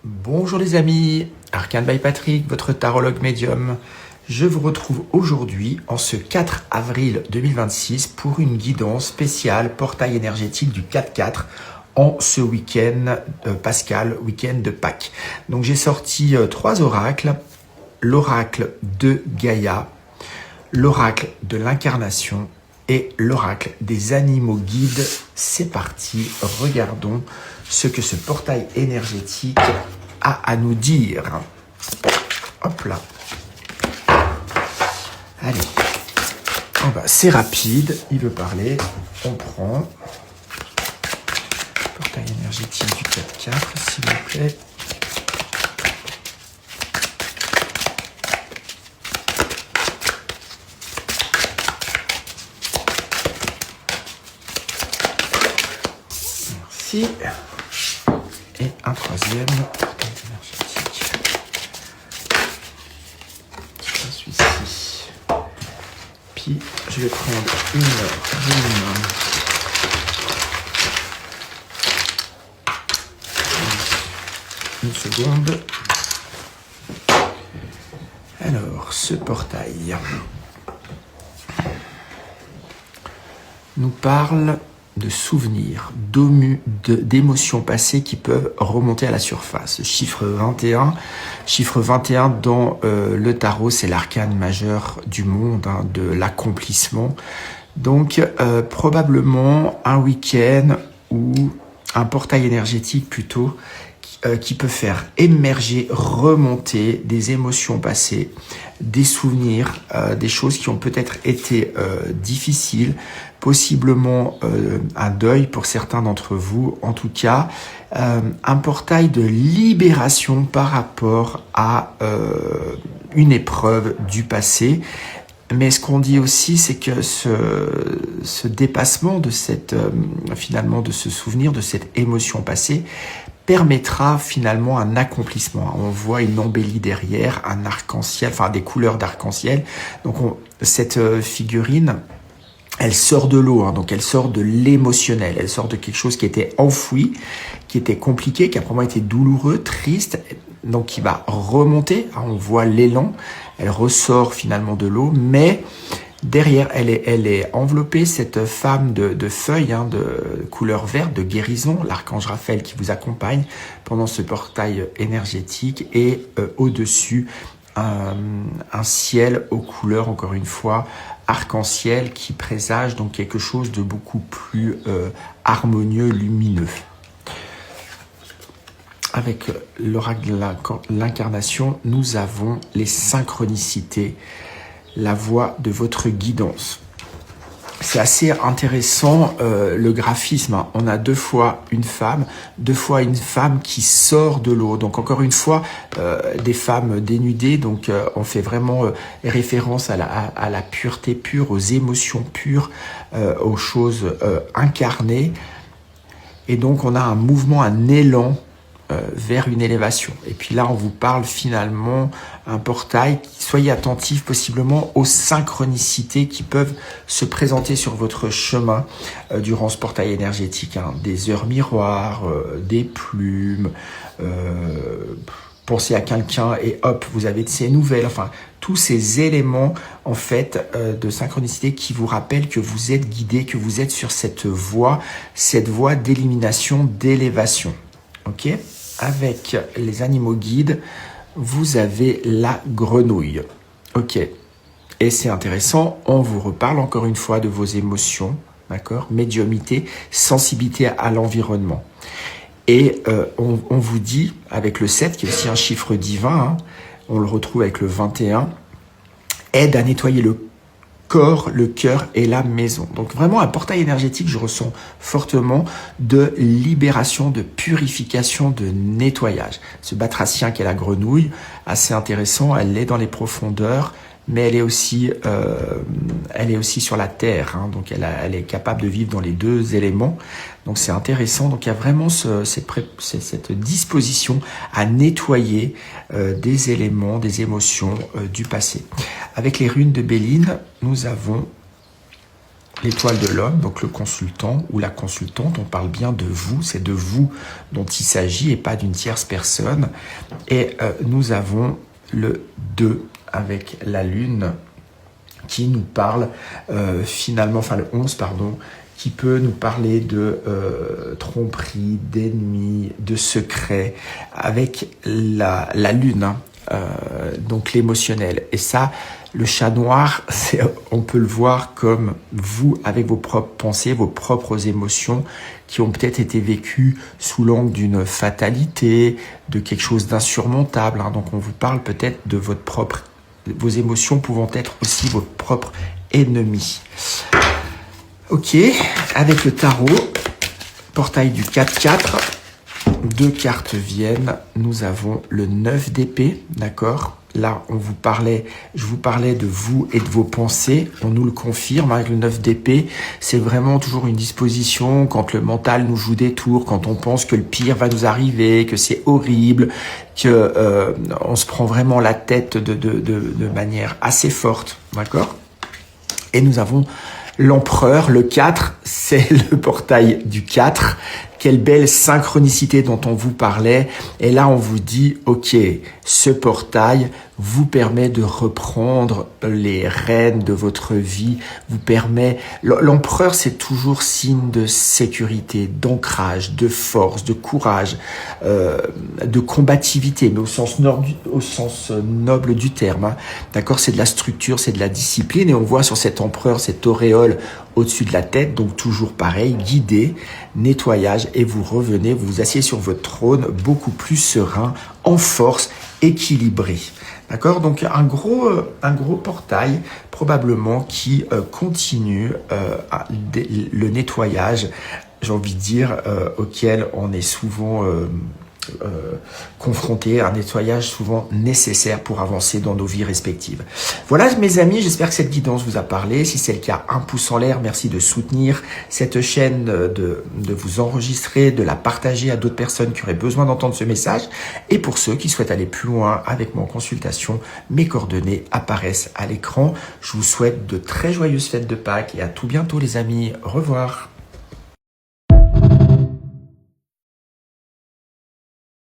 Bonjour les amis, Arcane by Patrick, votre tarologue médium. Je vous retrouve aujourd'hui, en ce 4 avril 2026, pour une guidance spéciale portail énergétique du 4-4 en ce week-end pascal, week-end de Pâques. Donc j'ai sorti 3 oracles, l'oracle de Gaïa, l'oracle de l'incarnation et l'oracle des animaux guides. C'est parti, regardons ce que ce portail énergétique a à nous dire. Hop là. Allez. Oh bah, c'est rapide, il veut parler. On prend. Portail énergétique du 4-4, s'il vous plaît. Merci. Et un troisième portail énergétique. Celui-ci. Puis je vais prendre une seconde. Alors, ce portail nous parle de souvenirs, d'émotions passées qui peuvent remonter à la surface. Chiffre 21 dans le tarot, c'est l'arcane majeur du monde, hein, de l'accomplissement. Donc, probablement un week-end ou un portail énergétique plutôt, qui peut faire émerger, remonter des émotions passées, des souvenirs, des choses qui ont peut-être été difficiles, possiblement un deuil pour certains d'entre vous, en tout cas un portail de libération par rapport à une épreuve du passé. Mais ce qu'on dit aussi, c'est que ce dépassement de finalement de ce souvenir, de cette émotion passée, permettra finalement un accomplissement. On voit une embellie derrière, un arc-en-ciel, enfin des couleurs d'arc-en-ciel. Donc cette figurine, elle sort de l'eau, hein, donc elle sort de l'émotionnel, elle sort de quelque chose qui était enfoui, qui était compliqué, qui a probablement été douloureux, triste, donc qui va remonter. On voit l'élan, elle ressort finalement de l'eau, mais derrière, elle est enveloppée, cette femme de feuilles, hein, de couleur verte, de guérison, l'archange Raphaël qui vous accompagne pendant ce portail énergétique, et au-dessus, un ciel aux couleurs, encore une fois, arc-en-ciel, qui présage donc quelque chose de beaucoup plus harmonieux, lumineux. Avec l'oracle de l'incarnation, nous avons les synchronicités, la voie de votre guidance. C'est assez intéressant le graphisme, hein. On a deux fois une femme qui sort de l'eau. Donc encore une fois, des femmes dénudées. Donc on fait vraiment référence à la pureté pure, aux émotions pures, aux choses incarnées. Et donc on a un mouvement, un élan vers une élévation. Et puis là, on vous parle finalement un portail. Soyez attentifs possiblement aux synchronicités qui peuvent se présenter sur votre chemin durant ce portail énergétique, hein. Des heures miroirs, des plumes, pensez à quelqu'un et hop, vous avez de ces nouvelles. Enfin, tous ces éléments en fait de synchronicité qui vous rappellent que vous êtes guidé, que vous êtes sur cette voie d'élimination, d'élévation. Ok ? Avec les animaux guides, vous avez la grenouille. Ok. Et c'est intéressant, on vous reparle encore une fois de vos émotions, d'accord ? Médiumnité, sensibilité à l'environnement. Et on vous dit, avec le 7, qui est aussi un chiffre divin, hein, on le retrouve avec le 21, aide à nettoyer le corps, le cœur et la maison. Donc vraiment un portail énergétique, je ressens fortement, de libération, de purification, de nettoyage. Ce batracien qui est la grenouille, assez intéressant, elle est dans les profondeurs, mais elle est aussi sur la terre, hein, donc elle est capable de vivre dans les deux éléments. Donc c'est intéressant. Donc il y a vraiment cette disposition à nettoyer des éléments, des émotions du passé. Avec les runes de Béline, nous avons l'étoile de l'homme, donc le consultant ou la consultante, on parle bien de vous, c'est de vous dont il s'agit et pas d'une tierce personne. Et nous avons le 2 avec la lune qui nous parle finalement, enfin le 11 pardon, qui peut nous parler de tromperie, d'ennemis, de secrets, avec la lune, hein, donc l'émotionnel. Et ça, le chat noir, on peut le voir comme vous, avec vos propres pensées, vos propres émotions, qui ont peut-être été vécues sous l'angle d'une fatalité, de quelque chose d'insurmontable, hein. Donc on vous parle peut-être de vos émotions pouvant être aussi votre propre ennemi. Ok, avec le tarot, portail du 4-4, 2 cartes viennent, nous avons le 9 d'épée, d'accord? Là, je vous parlais de vous et de vos pensées, on nous le confirme avec le 9 d'épée, c'est vraiment toujours une disposition quand le mental nous joue des tours, quand on pense que le pire va nous arriver, que c'est horrible, que on se prend vraiment la tête de manière assez forte, d'accord? Et nous avons l'empereur, le 4, c'est le portail du 4. Quelle belle synchronicité dont on vous parlait. Et là, on vous dit, ok, ce portail vous permet de reprendre les rênes de votre vie, vous permet... L'empereur, c'est toujours signe de sécurité, d'ancrage, de force, de courage, de combativité, mais au sens noble du terme, hein. D'accord, c'est de la structure, c'est de la discipline, et on voit sur cet empereur, cette auréole au-dessus de la tête, donc toujours pareil, guidé, nettoyage, et vous revenez, vous vous asseyez sur votre trône beaucoup plus serein, en force, équilibré. D'accord, donc un gros portail probablement qui continue le nettoyage, j'ai envie de dire, auquel on est souvent confronté à un nettoyage souvent nécessaire pour avancer dans nos vies respectives. Voilà mes amis, j'espère que cette guidance vous a parlé. Si c'est le cas, un pouce en l'air, merci de soutenir cette chaîne, de vous enregistrer, de la partager à d'autres personnes qui auraient besoin d'entendre ce message. Et pour ceux qui souhaitent aller plus loin avec moi en consultation, mes coordonnées apparaissent à l'écran. Je vous souhaite de très joyeuses fêtes de Pâques et à tout bientôt les amis. Au revoir.